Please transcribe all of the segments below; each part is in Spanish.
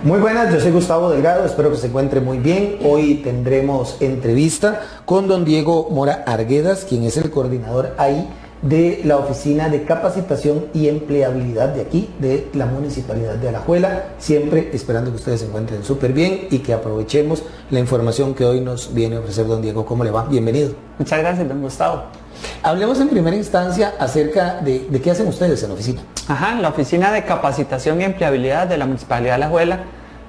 Muy buenas, yo soy Gustavo Delgado, espero que se encuentre muy bien. Hoy tendremos entrevista con don Diego Mora Arguedas, quien es el coordinador ahí de la Oficina de Capacitación y Empleabilidad de aquí, de la Municipalidad de Alajuela, siempre esperando que ustedes se encuentren súper bien y que aprovechemos la información que hoy nos viene a ofrecer don Diego. ¿Cómo le va? Bienvenido. Muchas gracias, don Gustavo. Hablemos en primera instancia acerca de qué hacen ustedes en la oficina. Ajá, la Oficina de Capacitación y Empleabilidad de la Municipalidad de Alajuela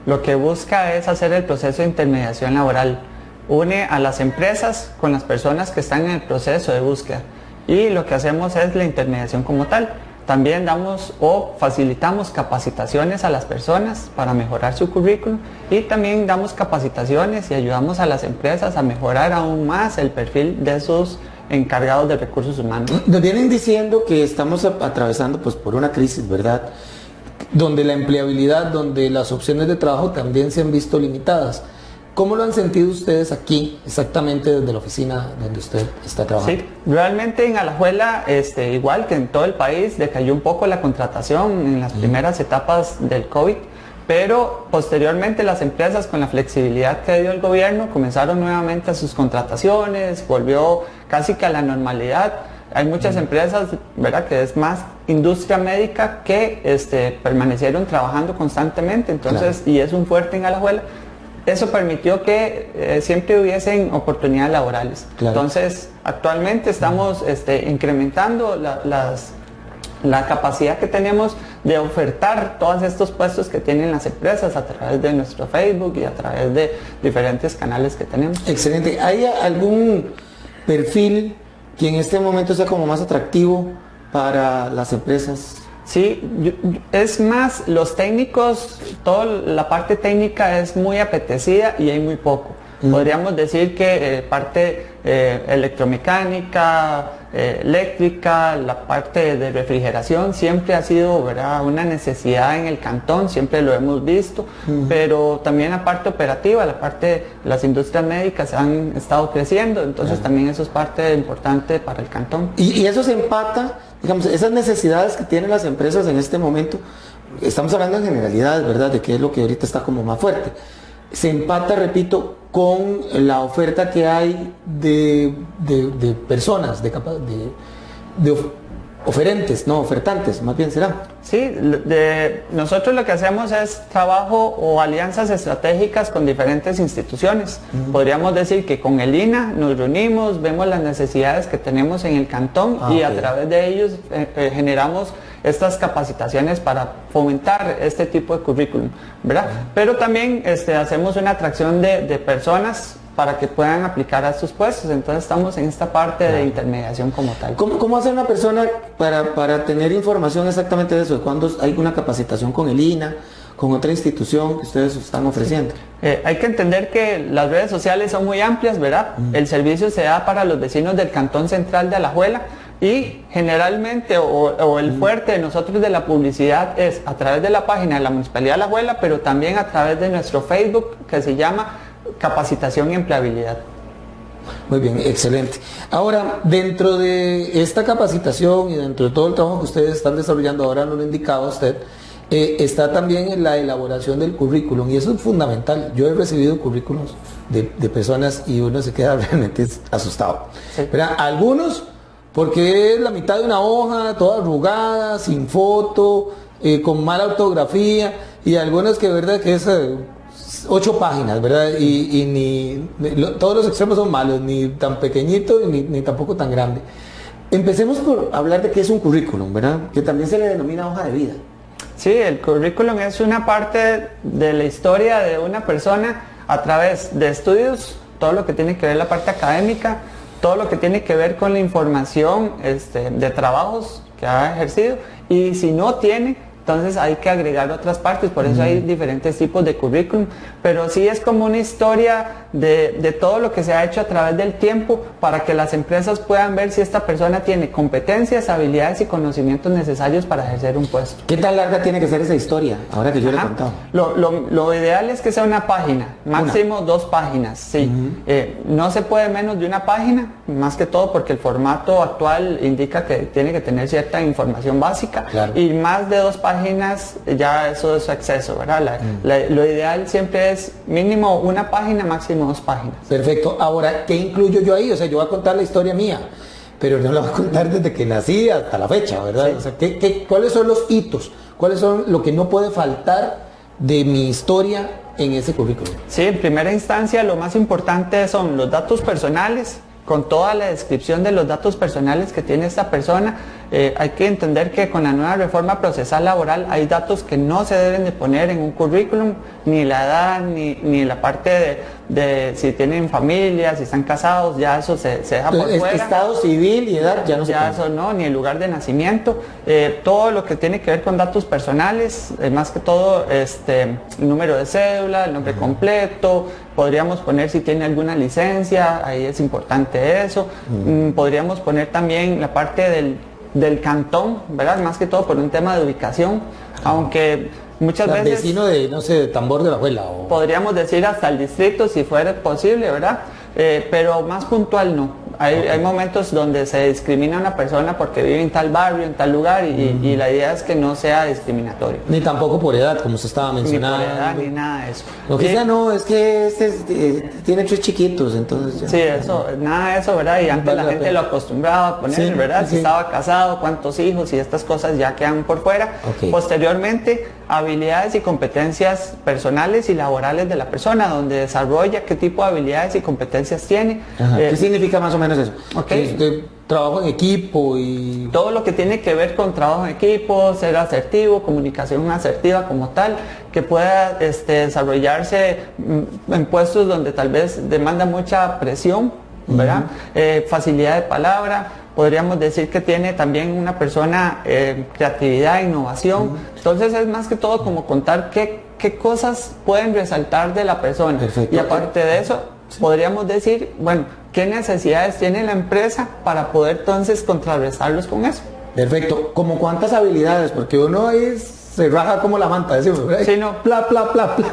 lo que busca es hacer el proceso de intermediación laboral. Une a las empresas con las personas que están en el proceso de búsqueda. Y lo que hacemos es la intermediación como tal. También damos o facilitamos capacitaciones a las personas para mejorar su currículum y también damos capacitaciones y ayudamos a las empresas a mejorar aún más el perfil de sus encargados de recursos humanos. Nos vienen diciendo que estamos atravesando pues por una crisis, ¿verdad? Donde la empleabilidad, donde las opciones de trabajo también se han visto limitadas. ¿Cómo lo han sentido ustedes aquí, exactamente desde la oficina donde usted está trabajando? Sí, realmente en Alajuela, igual que en todo el país, decayó un poco la contratación en las primeras etapas del COVID, pero posteriormente las empresas, con la flexibilidad que dio el gobierno, comenzaron nuevamente a sus contrataciones, volvió casi que a la normalidad. Hay muchas empresas, ¿verdad?, que es más industria médica que permanecieron trabajando constantemente, entonces, claro. Y es un fuerte en Alajuela. Eso permitió que siempre hubiesen oportunidades laborales. Claro. Entonces, actualmente estamos incrementando la capacidad que tenemos de ofertar todos estos puestos que tienen las empresas a través de nuestro Facebook y a través de diferentes canales que tenemos. Excelente. ¿Hay algún perfil que en este momento sea como más atractivo para las empresas? Sí, es más, los técnicos, toda la parte técnica es muy apetecida y hay muy poco. Podríamos decir que parte electromecánica, eléctrica, la parte de refrigeración siempre ha sido, ¿verdad?, una necesidad en el cantón, siempre lo hemos visto, pero también la parte operativa, la parte de las industrias médicas han estado creciendo, entonces también eso es parte importante para el cantón. Y eso se empata, digamos, esas necesidades que tienen las empresas en este momento, estamos hablando en generalidades, ¿verdad?, de qué es lo que ahorita está como más fuerte. Se empata, repito, con la oferta que hay de personas, de oferentes, no ofertantes, más bien será. Sí, nosotros lo que hacemos es trabajo o alianzas estratégicas con diferentes instituciones. Podríamos decir que con el INAH nos reunimos, vemos las necesidades que tenemos en el cantón y a través de ellos generamos estas capacitaciones para fomentar este tipo de currículum, ¿verdad? Pero también hacemos una atracción de personas para que puedan aplicar a estos puestos, entonces estamos en esta parte de intermediación como tal. ¿Cómo hace una persona para tener información exactamente de eso? ¿Cuándo hay una capacitación con el INAH, con otra institución que ustedes están ofreciendo? Hay que entender que las redes sociales son muy amplias, ¿verdad? El servicio se da para los vecinos del Cantón Central de Alajuela y generalmente o el fuerte de nosotros de la publicidad es a través de la página de la Municipalidad de Alajuela, pero también a través de nuestro Facebook que se llama Capacitación y Empleabilidad. Muy bien, excelente. Ahora, dentro de esta capacitación y dentro de todo el trabajo que ustedes están desarrollando, ahora no lo indicaba usted, está también en la elaboración del currículum y eso es fundamental. Yo he recibido currículums de personas y uno se queda realmente asustado. Sí. Pero algunos, porque es la mitad de una hoja, toda arrugada, sin foto, con mala ortografía, y algunos que verdad que es 8 páginas, ¿verdad? Todos los extremos son malos, ni tan pequeñito ni tampoco tan grande. Empecemos por hablar de qué es un currículum, ¿verdad? Que también se le denomina hoja de vida. Sí, el currículum es una parte de la historia de una persona a través de estudios, todo lo que tiene que ver la parte académica, todo lo que tiene que ver con la información de trabajos que ha ejercido, y si no tiene, entonces hay que agregar otras partes, por eso hay diferentes tipos de currículum, pero sí es como una historia de todo lo que se ha hecho a través del tiempo para que las empresas puedan ver si esta persona tiene competencias, habilidades y conocimientos necesarios para ejercer un puesto. ¿Qué tan larga tiene que ser esa historia? Ahora que yo le he contado. Lo ideal es que sea una página, máximo 2 páginas, sí. No se puede menos de una página, más que todo porque el formato actual indica que tiene que tener cierta información básica, y más de 2 páginas páginas, ya eso es exceso, ¿verdad? Lo ideal siempre es mínimo una página, máximo 2 páginas. Perfecto. Ahora, ¿qué incluyo yo ahí? O sea, yo voy a contar la historia mía, pero no la voy a contar desde que nací hasta la fecha, ¿verdad? Sí. O sea, ¿cuáles son los hitos? ¿Cuáles son lo que no puede faltar de mi historia en ese currículum? Sí, en primera instancia lo más importante son los datos personales, con toda la descripción de los datos personales que tiene esta persona. Hay que entender que con la nueva reforma procesal laboral hay datos que no se deben de poner en un currículum, ni la edad, ni la parte de si tienen familia, si están casados, ya eso se deja por fuera. Estado civil y edad ya no se Ya puede. eso no, ni el lugar de nacimiento. Todo lo que tiene que ver con datos personales, más que todo el número de cédula, el nombre completo, podríamos poner si tiene alguna licencia, ahí es importante eso. Podríamos poner también la parte del cantón, ¿verdad? Más que todo por un tema de ubicación, aunque muchas veces... Vecino de, no sé, de Tambor de la Juela. O... Podríamos decir hasta el distrito si fuera posible, ¿verdad? Pero más puntual no. Hay momentos donde se discrimina a una persona porque vive en tal barrio, en tal lugar, y la idea es que no sea discriminatorio. Ni tampoco por edad, como se estaba mencionando. Ni por edad, ni nada de eso. Lo que sea, no, es que tiene 3 chiquitos, entonces ya. Sí, eso, nada de eso, ¿verdad? Y antes la gente lo acostumbraba a poner, Sí, ¿verdad? sí. Si estaba casado, cuántos hijos y estas cosas ya quedan por fuera. Ok. Posteriormente, habilidades y competencias personales y laborales de la persona, donde desarrolla qué tipo de habilidades y competencias tiene. Ajá. ¿Qué significa más o menos eso? Ok. Trabajo en equipo y... Todo lo que tiene que ver con trabajo en equipo, ser asertivo, comunicación asertiva como tal, que pueda desarrollarse en puestos donde tal vez demanda mucha presión, ¿verdad? Facilidad de palabra, podríamos decir que tiene también una persona creatividad, innovación. Entonces es más que todo como contar qué cosas pueden resaltar de la persona. Perfecto. Y aparte de eso, podríamos decir, bueno, qué necesidades tiene la empresa para poder entonces contrarrestarlos con eso. Perfecto. ¿Como cuántas habilidades? Porque uno ahí se raja como la manta, decimos, ¿verdad? Sí, no. Pla, pla, pla, pla.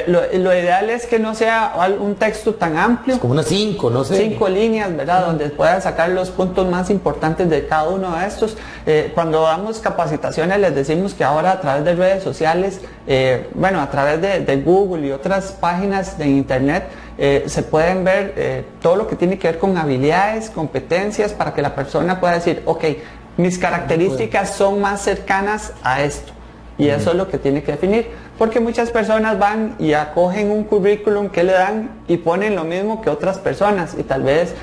Lo ideal es que no sea un texto tan amplio. Como unas 5, no sé. 5 líneas, ¿verdad? Donde puedan sacar los puntos más importantes de cada uno de estos. Cuando damos capacitaciones les decimos que ahora a través de redes sociales, a través de Google y otras páginas de internet, se pueden ver todo lo que tiene que ver con habilidades, competencias, para que la persona pueda decir, ok, mis características son más cercanas a esto. Y eso es lo que tiene que definir. Porque muchas personas van y acogen un currículum que le dan y ponen lo mismo que otras personas. Y tal vez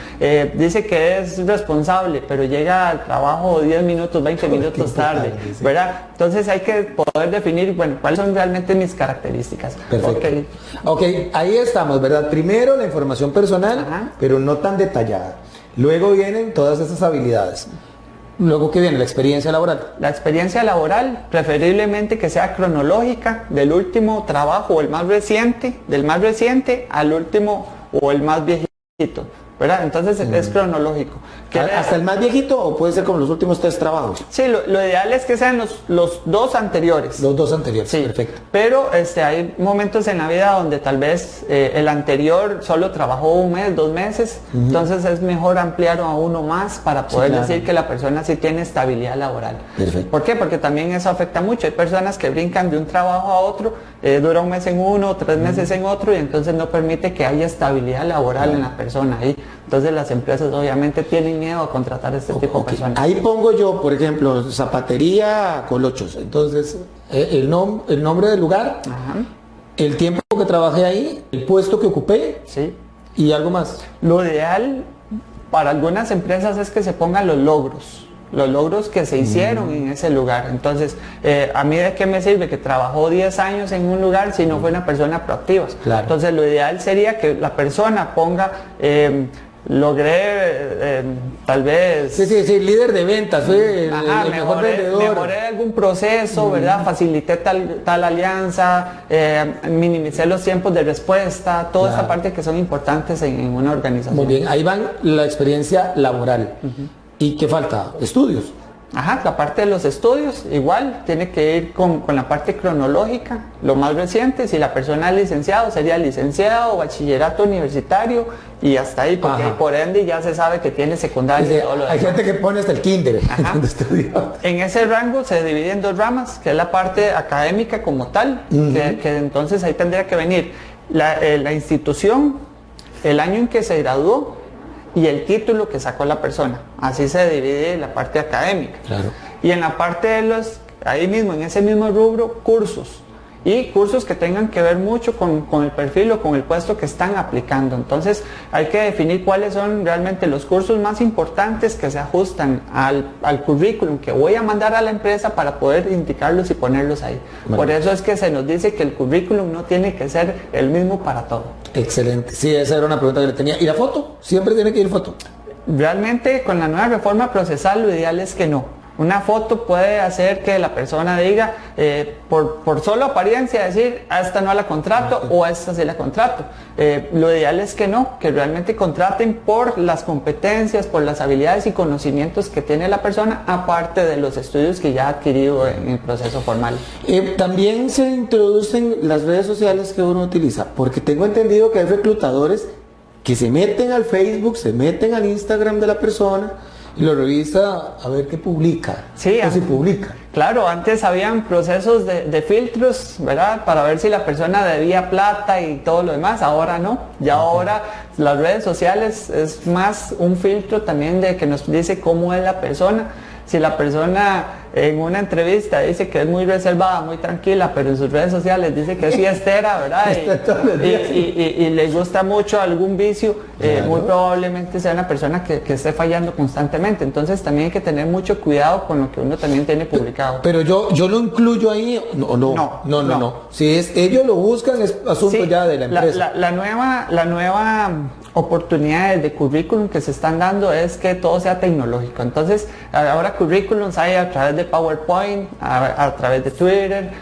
dice que es responsable, pero llega al trabajo 10 minutos, 20 minutos tarde, ¿verdad? Entonces hay que poder definir, bueno, cuáles son realmente mis características. Perfecto. Okay. Ok, ahí estamos, ¿verdad? Primero la información personal, Ajá. pero no tan detallada. Luego vienen todas esas habilidades. Luego, ¿qué viene? La experiencia laboral. La experiencia laboral, preferiblemente que sea cronológica, del último trabajo o el más reciente, del más reciente al último o el más viejito, ¿verdad? Entonces es cronológico. ¿Hasta el más viejito o puede ser como los últimos 3 trabajos? Sí, lo ideal es que sean los 2 anteriores. Los 2 anteriores, Sí, perfecto. pero hay momentos en la vida donde tal vez el anterior solo trabajó 1 mes, 2 meses, entonces es mejor ampliar a uno más para poder claro. decir que la persona sí tiene estabilidad laboral. Perfecto. ¿Por qué? Porque también eso afecta mucho. Hay personas que brincan de un trabajo a otro, dura 1 mes en uno, 3 meses en otro, y entonces no permite que haya estabilidad laboral en la persona ahí. Entonces las empresas obviamente tienen miedo a contratar a este tipo de personas. Ahí pongo yo, por ejemplo, zapatería Colochos. Entonces, el nombre del lugar, Ajá. el tiempo que trabajé ahí, el puesto que ocupé Sí. y algo más. Lo ideal para algunas empresas es que se pongan los logros que se hicieron en ese lugar. Entonces, a mí de qué me sirve que trabajó 10 años en un lugar si no fue una persona proactiva. Claro. Entonces, lo ideal sería que la persona ponga, logré tal vez... Sí, líder de ventas, fui el mejor mejoré vendedor. algún proceso, ¿verdad? Facilité tal alianza, minimicé los tiempos de respuesta, toda esa parte que son importantes en una organización. Muy bien, ahí van la experiencia laboral. ¿Y qué falta? Estudios. Ajá, la parte de los estudios, igual, tiene que ir con la parte cronológica, lo más reciente. Si la persona es licenciado, sería licenciado, bachillerato universitario y hasta ahí, porque por ende ya se sabe que tiene secundaria. Hay gente que pone hasta el kinder donde estudió. En ese rango se divide en dos ramas, que es la parte académica como tal, que entonces ahí tendría que venir la institución, el año en que se graduó, y el título que sacó la persona. Así se divide la parte académica. Claro. Y en la parte de ahí mismo, en ese mismo rubro, cursos. Y cursos que tengan que ver mucho con el perfil o con el puesto que están aplicando. Entonces hay que definir cuáles son realmente los cursos más importantes que se ajustan al currículum que voy a mandar a la empresa para poder indicarlos y ponerlos ahí. Bueno. Por eso es que se nos dice que el currículum no tiene que ser el mismo para todo. Excelente. Sí, esa era una pregunta que le tenía. ¿Y la foto? ¿Siempre tiene que ir foto? Realmente con la nueva reforma procesal lo ideal es que no. Una foto puede hacer que la persona diga, por solo apariencia, decir, a esta no la contrato o a esta sí la contrato. Lo ideal es que no, que realmente contraten por las competencias, por las habilidades y conocimientos que tiene la persona, aparte de los estudios que ya ha adquirido en el proceso formal. También se introducen las redes sociales que uno utiliza, porque tengo entendido que hay reclutadores que se meten al Facebook, se meten al Instagram de la persona, y lo revisa a ver qué publica, sí, o si publica. Claro, antes habían procesos de filtros, ¿verdad? Para ver si la persona debía plata y todo lo demás, ahora no. Ya ahora las redes sociales es más un filtro también de que nos dice cómo es la persona. Si la persona en una entrevista dice que es muy reservada, muy tranquila, pero en sus redes sociales dice que es fiestera, ¿verdad? y le gusta mucho algún vicio, claro, muy probablemente sea una persona que esté fallando constantemente. Entonces también hay que tener mucho cuidado con lo que uno también tiene publicado. Pero yo lo incluyo ahí, no. Si ellos lo buscan, es asunto ya de la empresa. La nueva oportunidades de currículum que se están dando es que todo sea tecnológico. Entonces ahora currículums hay a través de PowerPoint, a través de Twitter,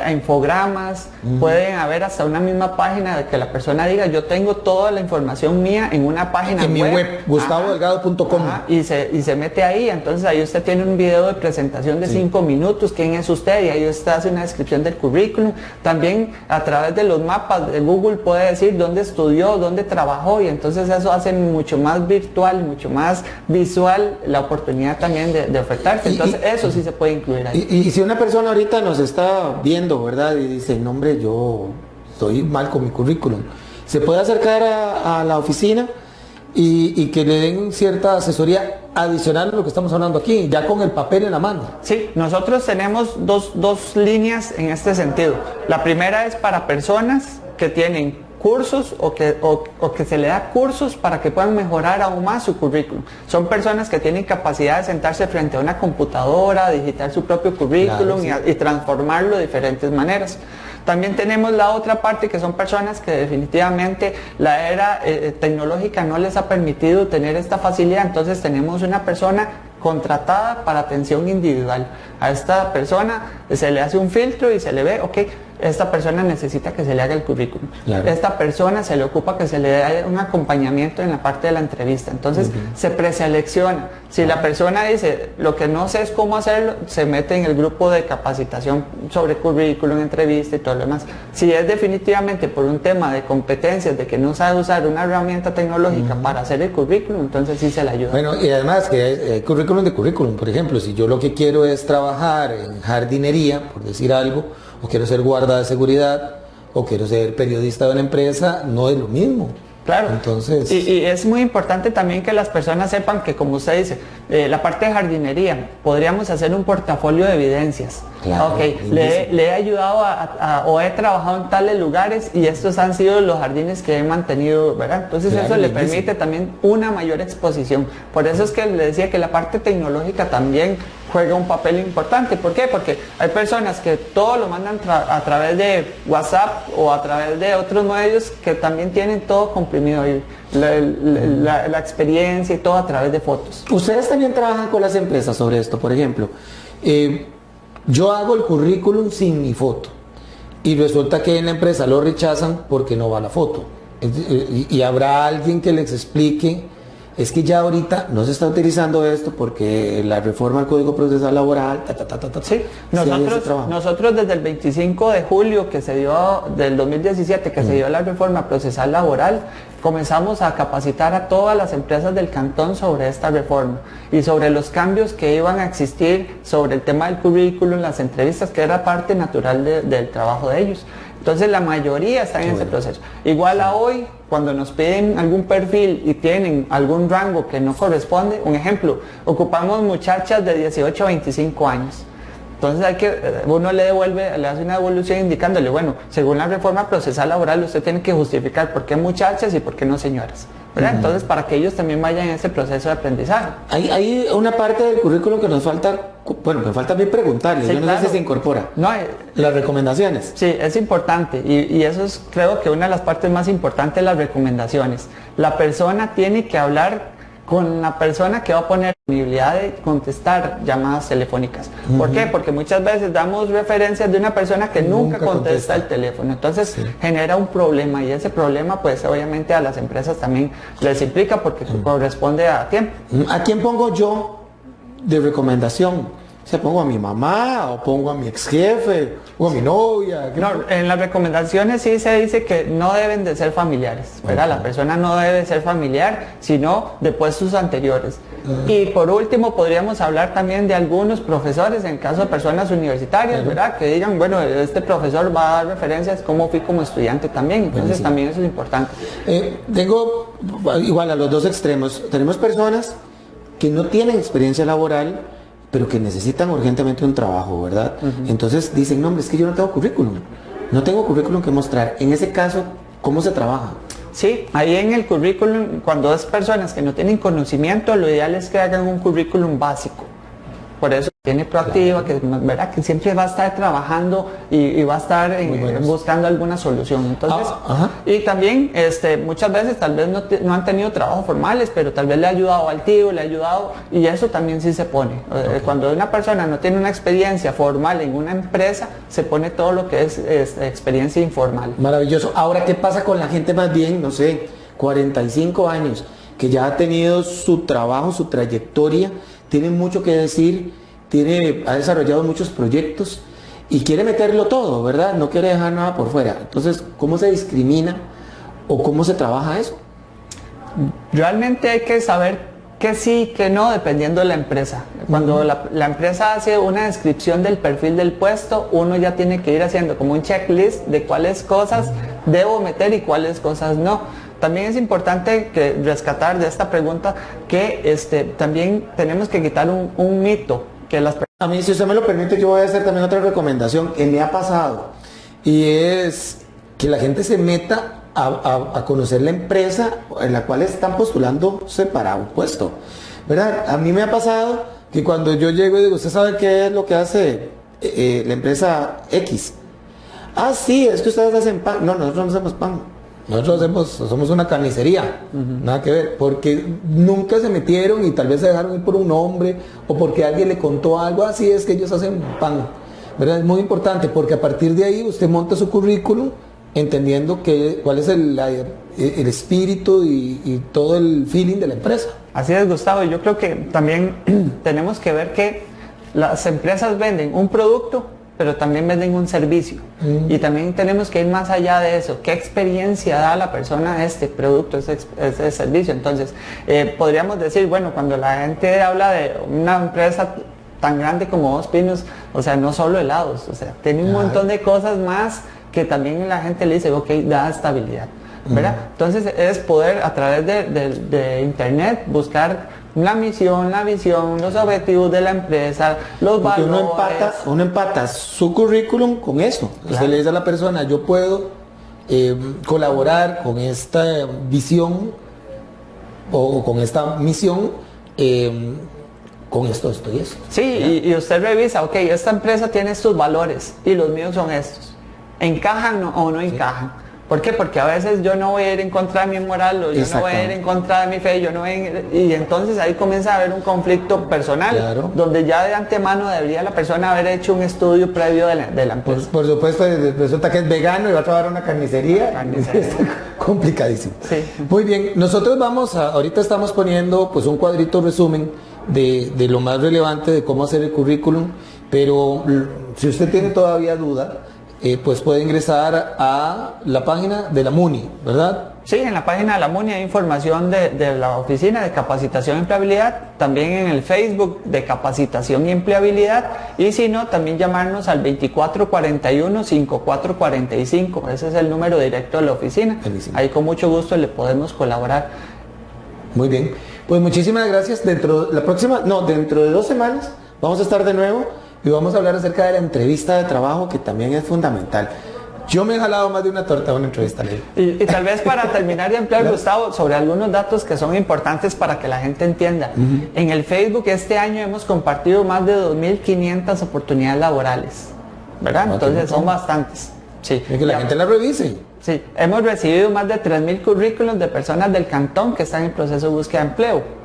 infogramas, pueden haber hasta una misma página de que la persona diga, yo tengo toda la información mía en una página en mi web, gustavodelgado.com, y se mete ahí. Entonces ahí usted tiene un video de presentación de 5 minutos, quién es usted, y ahí usted hace una descripción del currículum. También a través de los mapas de Google puede decir dónde estudió, dónde trabajó, y entonces eso hace mucho más virtual, mucho más visual la oportunidad también de ofertarse. Entonces eso sí se puede incluir ahí. Y si una persona ahorita nos está viendo, ¿verdad? Y dice, no hombre, yo estoy mal con mi currículum, ¿se puede acercar a la oficina y que le den cierta asesoría adicional a lo que estamos hablando aquí, ya con el papel en la mano? Sí, nosotros tenemos dos líneas en este sentido. La primera es para personas que tienen cursos o que se le da cursos para que puedan mejorar aún más su currículum. Son personas que tienen capacidad de sentarse frente a una computadora, digitar su propio currículum, claro, sí, y transformarlo de diferentes maneras. También tenemos la otra parte, que son personas que definitivamente la era tecnológica no les ha permitido tener esta facilidad. Entonces tenemos una persona contratada para atención individual. A esta persona se le hace un filtro y se le ve, ok, esta persona necesita que se le haga el currículum. Claro. Esta persona se le ocupa que se le dé un acompañamiento en la parte de la entrevista. Entonces se preselecciona. Si la persona dice, lo que no sé es cómo hacerlo, se mete en el grupo de capacitación sobre currículum, entrevista y todo lo demás. Si es definitivamente por un tema de competencias, de que no sabe usar una herramienta tecnológica para hacer el currículum, entonces sí se le ayuda. Bueno, y además que hay currículum de currículum. Por ejemplo, si yo lo que quiero es trabajar en jardinería, por decir algo, o quiero ser guarda de seguridad, o quiero ser periodista de una empresa, no es lo mismo. Claro, entonces... y es muy importante también que las personas sepan que, como usted dice, la parte de jardinería, podríamos hacer un portafolio de evidencias. Claro, okay, le he ayudado o he trabajado en tales lugares y estos han sido los jardines que he mantenido, ¿verdad? Entonces claro, eso le permite también una mayor exposición. Por eso es que le decía que la parte tecnológica también juega un papel importante. ¿Por qué? Porque hay personas que todo lo mandan a través de WhatsApp o a través de otros medios que también tienen todo comprimido ahí. La experiencia y todo a través de fotos. Ustedes también trabajan con las empresas sobre esto, por ejemplo. Yo hago el currículum sin mi foto y resulta que en la empresa lo rechazan porque no va la foto. Y habrá alguien que les explique es que ya ahorita no se está utilizando esto porque la reforma al Código Procesal Laboral, sí, nosotros desde el 25 de julio que se dio, del 2017, que se dio la reforma procesal laboral, comenzamos a capacitar a todas las empresas del cantón sobre esta reforma y sobre los cambios que iban a existir sobre el tema del currículum, las entrevistas, que era parte natural del trabajo de ellos. Entonces la mayoría está en ese proceso. Igual a hoy, cuando nos piden algún perfil y tienen algún rango que no corresponde, un ejemplo, ocupamos muchachas de 18 a 25 años. Entonces uno le hace una devolución indicándole, bueno, según la reforma procesal laboral usted tiene que justificar por qué muchachas y por qué no señoras, ¿verdad? Entonces, para que ellos también vayan en ese proceso de aprendizaje. Hay una parte del currículo que nos falta, bueno, me falta a mí preguntarle, sí, yo no claro. sé si se incorpora. No, las recomendaciones. Sí, es importante y eso es, creo que una de las partes más importantes de las recomendaciones. La persona tiene que hablar con la persona que va a poner disponibilidad de contestar llamadas telefónicas. ¿Por qué? Porque muchas veces damos referencias de una persona que nunca contesta el teléfono. Entonces genera un problema y ese problema pues obviamente a las empresas también les implica porque corresponde a tiempo. ¿A quién pongo yo de recomendación? ¿Se pongo a mi mamá o pongo a mi ex jefe o a mi novia? No, en las recomendaciones sí se dice que no deben de ser familiares, ¿verdad? La persona no debe ser familiar, sino de puestos anteriores. Y por último podríamos hablar también de algunos profesores, en caso de personas universitarias, ¿verdad? Que digan, bueno, este profesor va a dar referencias cómo fui como estudiante también, entonces también eso es importante. Tengo igual a los dos extremos, tenemos personas que no tienen experiencia laboral, pero que necesitan urgentemente un trabajo, ¿verdad? Entonces dicen, no, hombre, es que yo no tengo currículum que mostrar. En ese caso, ¿cómo se trabaja? Sí, ahí en el currículum, cuando es personas que no tienen conocimiento, lo ideal es que hagan un currículum básico. Por eso tiene proactiva, que, ¿verdad? Que siempre va a estar trabajando y va a estar buscando alguna solución. Entonces, y también muchas veces tal vez no han tenido trabajos formales, pero tal vez le ha ayudado al tío, le ha ayudado, y eso también sí se pone. Cuando una persona no tiene una experiencia formal en una empresa, se pone todo lo que es experiencia informal. Maravilloso. Ahora, ¿qué pasa con la gente más bien, no sé, 45 años, que ya ha tenido su trabajo, su trayectoria, tiene mucho que decir, ha desarrollado muchos proyectos y quiere meterlo todo, ¿verdad? No quiere dejar nada por fuera. Entonces, ¿cómo se discrimina o cómo se trabaja eso? Realmente hay que saber que sí, que no, dependiendo de la empresa. Cuando la empresa hace una descripción del perfil del puesto, uno ya tiene que ir haciendo como un checklist de cuáles cosas debo meter y cuáles cosas no. También es importante rescatar de esta pregunta que también tenemos que quitar un mito que las personas... A mí, si usted me lo permite, yo voy a hacer también otra recomendación que me ha pasado, y es que la gente se meta a conocer la empresa en la cual están postulándose para un puesto, ¿verdad? A mí me ha pasado que cuando yo llego y digo, ¿usted sabe qué es lo que hace la empresa X? Ah, sí, es que ustedes hacen pan. No, nosotros no hacemos pan. Nosotros somos una carnicería, nada que ver, porque nunca se metieron y tal vez se dejaron ir por un nombre o porque alguien le contó algo, así es que ellos hacen pan, ¿verdad? Es muy importante porque a partir de ahí usted monta su currículum entendiendo cuál es el espíritu y todo el feeling de la empresa. Así es, Gustavo, yo creo que también tenemos que ver que las empresas venden un producto, pero también venden un servicio. Y también tenemos que ir más allá de eso. ¿Qué experiencia da a la persona este producto, ese servicio? Entonces, podríamos decir, bueno, cuando la gente habla de una empresa tan grande como Dos Pinos, o sea, no solo helados, o sea, tiene un montón de cosas más que también la gente le dice, ok, da estabilidad, ¿verdad? Entonces, es poder a través de internet buscar la misión, la visión, los objetivos de la empresa, los porque valores. Uno empata su currículum con eso. Claro. Usted le dice a la persona, yo puedo colaborar con esta visión o con esta misión, con esto y esto. Sí, y usted revisa, ok, esta empresa tiene estos valores y los míos son estos. ¿Encajan o no encajan? ¿Por qué? Porque a veces yo no voy a ir en contra de mi moral, o yo no voy a ir en contra de mi fe, y entonces ahí comienza a haber un conflicto personal, donde ya de antemano debería la persona haber hecho un estudio previo de la empresa. Por supuesto, resulta que es vegano y va a trabajar en una carnicería. complicadísimo. Sí. Muy bien, nosotros ahorita estamos poniendo pues un cuadrito resumen de lo más relevante de cómo hacer el currículum, pero si usted tiene todavía duda, pues puede ingresar a la página de la MUNI, ¿verdad? Sí, en la página de la MUNI hay información de la Oficina de Capacitación y Empleabilidad, también en el Facebook de Capacitación y Empleabilidad, y si no, también llamarnos al 2441-5445, ese es el número directo de la oficina. Buenísimo. Ahí con mucho gusto le podemos colaborar. Muy bien, pues muchísimas gracias. Dentro de 2 semanas vamos a estar de nuevo y vamos a hablar acerca de la entrevista de trabajo, que también es fundamental. Yo me he jalado más de una torta a una entrevista, Ley. Y tal vez para terminar de ampliar, Gustavo, sobre algunos datos que son importantes para que la gente entienda. En el Facebook este año hemos compartido más de 2.500 oportunidades laborales, ¿verdad? Entonces son bastantes. Sí. Es que la gente la revise. Sí, hemos recibido más de 3.000 currículos de personas del cantón que están en proceso de búsqueda de empleo.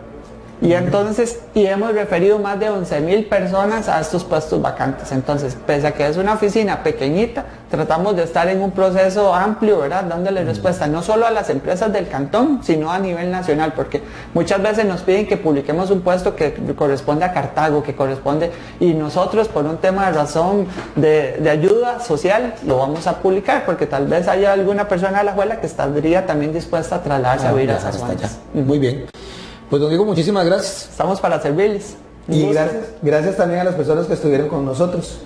Y entonces, hemos referido más de 11.000 personas a estos puestos vacantes. Entonces, pese a que es una oficina pequeñita, tratamos de estar en un proceso amplio, ¿verdad? Dándole respuesta no solo a las empresas del cantón, sino a nivel nacional, porque muchas veces nos piden que publiquemos un puesto que corresponde a Cartago, que corresponde, y nosotros por un tema de razón de ayuda social lo vamos a publicar, porque tal vez haya alguna persona de la Alajuela que estaría también dispuesta a trasladarse a vivir a esas zonas. Muy bien. Pues don Diego, muchísimas gracias. Estamos para servirles. Y gracias también a las personas que estuvieron con nosotros.